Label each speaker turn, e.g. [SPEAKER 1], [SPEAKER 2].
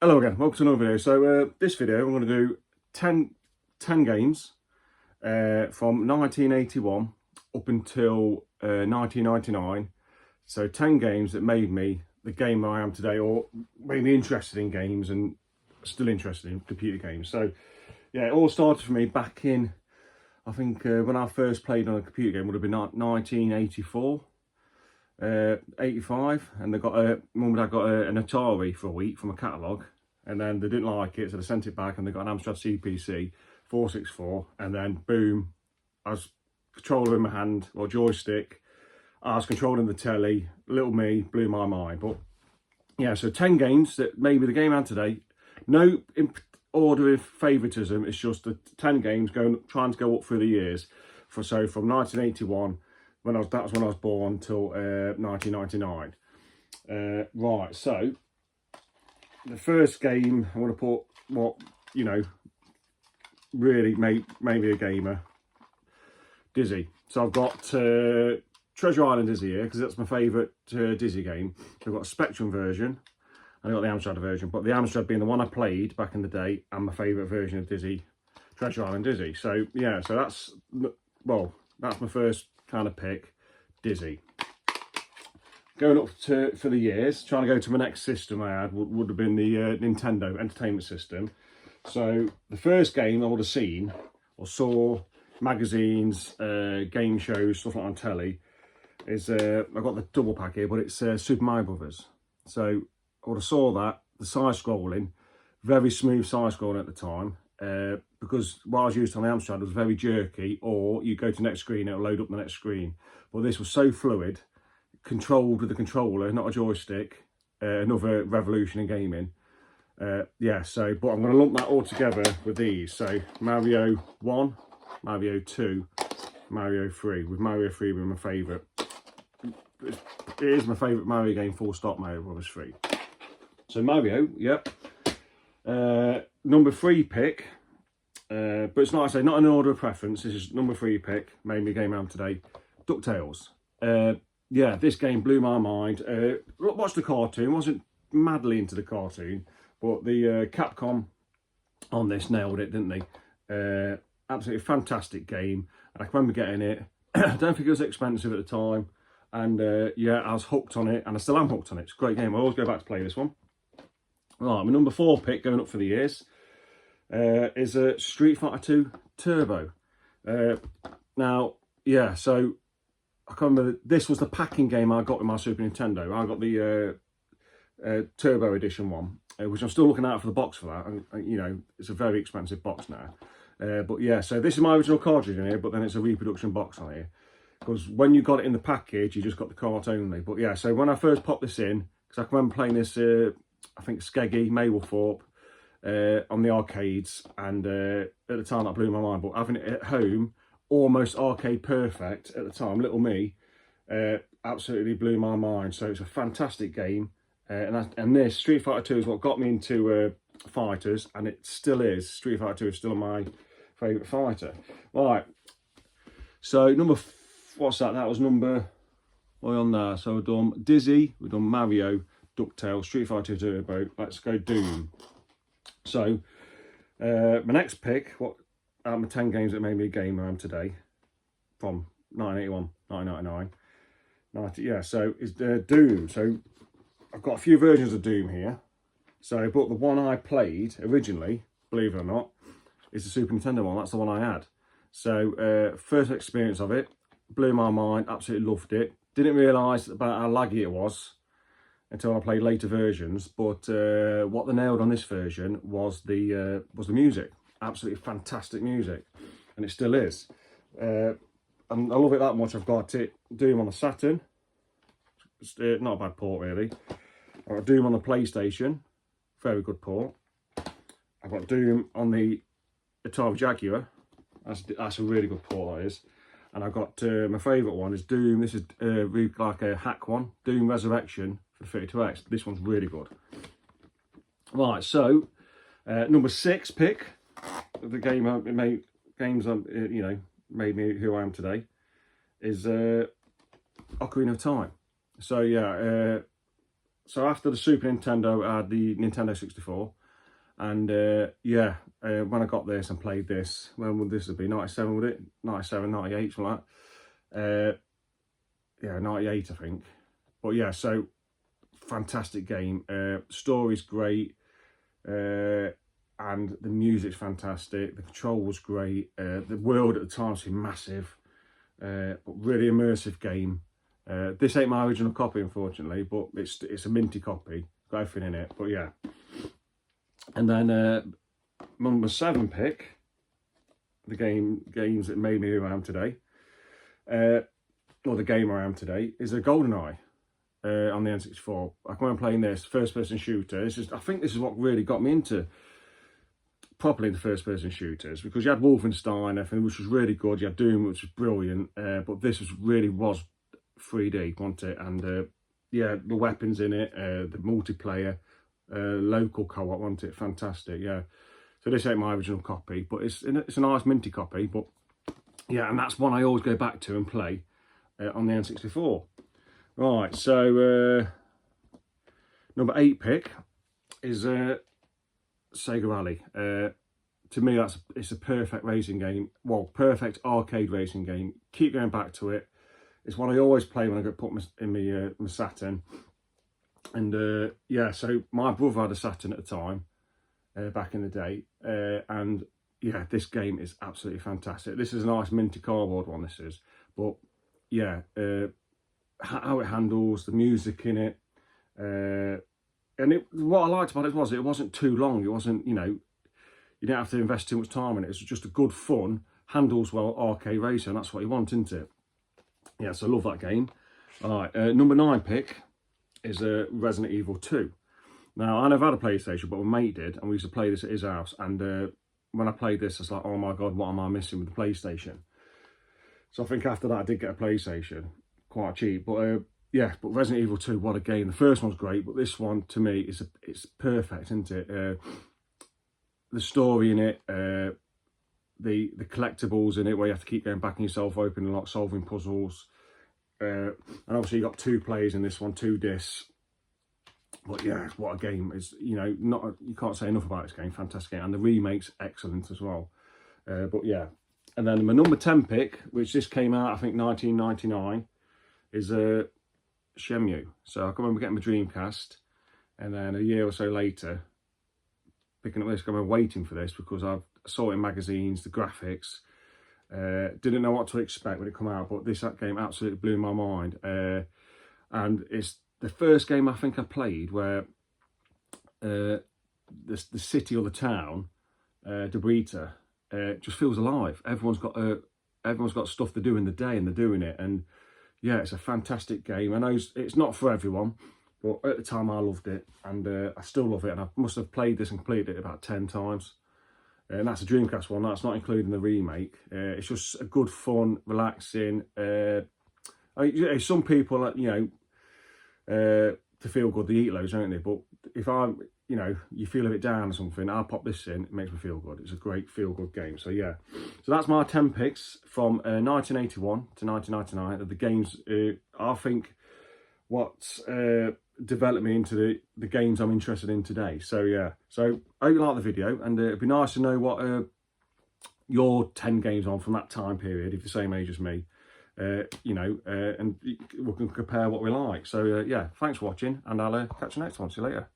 [SPEAKER 1] Hello again, welcome to another video. So this video I'm going to do 10 games from 1981 up until 1999. So 10 games that made me the gamer I am today, or made me interested in games and still interested in computer games. So yeah, it all started for me back in, I think when I first played on a computer game would have been 1984. 85, and they got mum and dad got an Atari for a week from a catalogue, and then they didn't like it, so they sent it back, and they got an Amstrad CPC 464, and then boom, I was controller in my hand, or joystick, I was controlling the telly. Little me, blew my mind. But yeah, so 10 games that made me the game I am today. No order of favouritism, it's just the 10 games trying to go up through the years. So from 1981, that was when I was born, till 1999. Right, so the first game I want to put what, you know, really made me a gamer, Dizzy. So I've got Treasure Island Dizzy here, because that's my favourite Dizzy game. So I've got a Spectrum version, and I've got the Amstrad version, but the Amstrad being the one I played back in the day, and my favourite version of Dizzy, Treasure Island Dizzy. So yeah, so that's my first kind of pick, Dizzy. Going up for the years, trying to go to my next system I had would have been the Nintendo Entertainment System. So the first game I would have seen or saw magazines, game shows, stuff like on telly, is I've got the double pack here, but it's Super Mario Brothers. So I would have saw that, the side scrolling, very smooth side scrolling at the time. Because what I was used to on the Amstrad was very jerky, or you go to the next screen, it'll load up the next screen. But this was so fluid, controlled with a controller, not a joystick. Another revolution in gaming. Yeah, so, but I'm going to lump that all together with these. So Mario 1, Mario 2, Mario 3, with Mario 3 being my favourite. It is my favourite Mario game, full stop, Mario Brothers 3. So Mario, yep. Number 3 pick, but it's not, I say, not an order of preference. This is number 3 pick, made me game I am today, DuckTales. Yeah, this game blew my mind. Watched the cartoon, wasn't madly into the cartoon, but the Capcom on this nailed it, didn't they? Absolutely fantastic game. I can remember getting it. I don't think it was expensive at the time, and yeah, I was hooked on it, and I still am hooked on it. It's a great game. I always go back to play this one. Right, my number 4 pick, going up for the years, is Street Fighter 2 Turbo. Now, yeah, so I can't remember, this was the packing game I got with my Super Nintendo. I got the Turbo Edition one, which I'm still looking out for the box for that. And you know, it's a very expensive box now. But yeah, so this is my original cartridge in here, but then it's a reproduction box on here. Because when you got it in the package, you just got the cart only. But yeah, so when I first popped this in, because I can remember playing this, I think Skeggy, Mablethorpe, on the arcades, and at the time that blew my mind. But having it at home, almost arcade perfect at the time, little me, absolutely blew my mind. So it's a fantastic game, and this Street Fighter 2 is what got me into fighters, and it still is. Street Fighter 2 is still my favourite fighter. Right, so what's that? That was number, what are we on there? So we've done Dizzy, we've done Mario, DuckTales, Street Fighter 2 Turbo. Let's go Doom. So my next pick, what out of my 10 games that made me a gamer I am today, from 1981, 1999, yeah, so is Doom. So I've got a few versions of Doom here. So, but the one I played originally, believe it or not, is the Super Nintendo one. That's the one I had. So first experience of it, blew my mind, absolutely loved it. Didn't realise about how laggy it was until I played later versions. But what they nailed on this version was the music. Absolutely fantastic music, and it still is. And I love it that much. I've got it Doom on the Saturn. It's not a bad port really. I've got Doom on the PlayStation, very good port. I've got Doom on the Atari Jaguar. That's a really good port, that is. And I've got my favourite one is Doom. This is really like a hack one, Doom Resurrection for 32X. This one's really good. Right, so number 6 pick of the game you know, made me who I am today is Ocarina of Time. So yeah, so after the Super Nintendo, I had the Nintendo 64. And when I got this and played this, when would this have been? 97, would it? 97, 98, something like that. 98, I think. But yeah, so fantastic game. Story's great. And the music's fantastic. The control was great. The world at the time seemed massive. But really immersive game. This ain't my original copy, unfortunately, but it's a minty copy. Got everything in it. But yeah. And then number 7 pick, the games that made me who I am today, or the game I am today, is a GoldenEye on the N64. I come on playing this first-person shooter. I think this is what really got me into properly the first-person shooters, because you had Wolfenstein, I think, which was really good. You had Doom, which was brilliant, but this really was 3D, wasn't it? And yeah, the weapons in it, the multiplayer. Local co-op, wasn't it? Fantastic, yeah. So this ain't my original copy, but it's a nice minty copy. But yeah, and that's one I always go back to and play on the N64. Right, so number 8 pick is Sega Rally. To me, it's a perfect racing game. Well, perfect arcade racing game. Keep going back to it. It's one I always play when I go put in my Saturn. And yeah, so my brother had a Saturn at the time, back in the day, and yeah, this game is absolutely fantastic. This is a nice minty cardboard one, this is, but yeah, how it handles, the music in it, and what I liked about it was it wasn't too long. It wasn't, you didn't have to invest too much time in it. It was just a good fun, handles well arcade racer, and that's what you want, isn't it? Yeah, so I love that game. All right, number 9 pick is Resident Evil 2. Now, I never had a PlayStation, but my mate did, and we used to play this at his house. And when I played this, I was like, oh my God, what am I missing with the PlayStation? So I think after that, I did get a PlayStation, quite cheap. But yeah, but Resident Evil 2, what a game. The first one's great, but this one, to me, it's perfect, isn't it? The story in it, the collectibles in it, where you have to keep going back in yourself, opening lock, solving puzzles. And obviously you got 2 players in this one, 2 discs. But yeah, what a game! It's, you can't say enough about this game. Fantastic game, and the remake's excellent as well. But yeah, and then my number 10 pick, which this came out I think 1999, is Shenmue. So I can remember getting my Dreamcast, and then a year or so later picking up this. I remember waiting for this because I saw it in magazines, the graphics. Didn't know what to expect when it came out, but this game absolutely blew my mind. And it's the first game I think I played where the city or the town, Debrita, just feels alive. Everyone's got stuff to do in the day, and they're doing it. And yeah, it's a fantastic game. I know it's not for everyone, but at the time I loved it, and I still love it. And I must have played this and completed it about 10 times. And that's a Dreamcast one. That's not including the remake. It's just a good, fun, relaxing. Some people, to feel good, they eat loads, don't they? But if you feel a bit down or something, I'll pop this in. It makes me feel good. It's a great feel-good game. So yeah, so that's my 10 picks from 1981 to 1999 of the games I think what developed me into the games I'm interested in today. So yeah, so I hope you like the video, and it'd be nice to know what your 10 games on from that time period, if you're the same age as me, and we can compare what we like. So yeah, thanks for watching, and I'll catch you next one. See you later.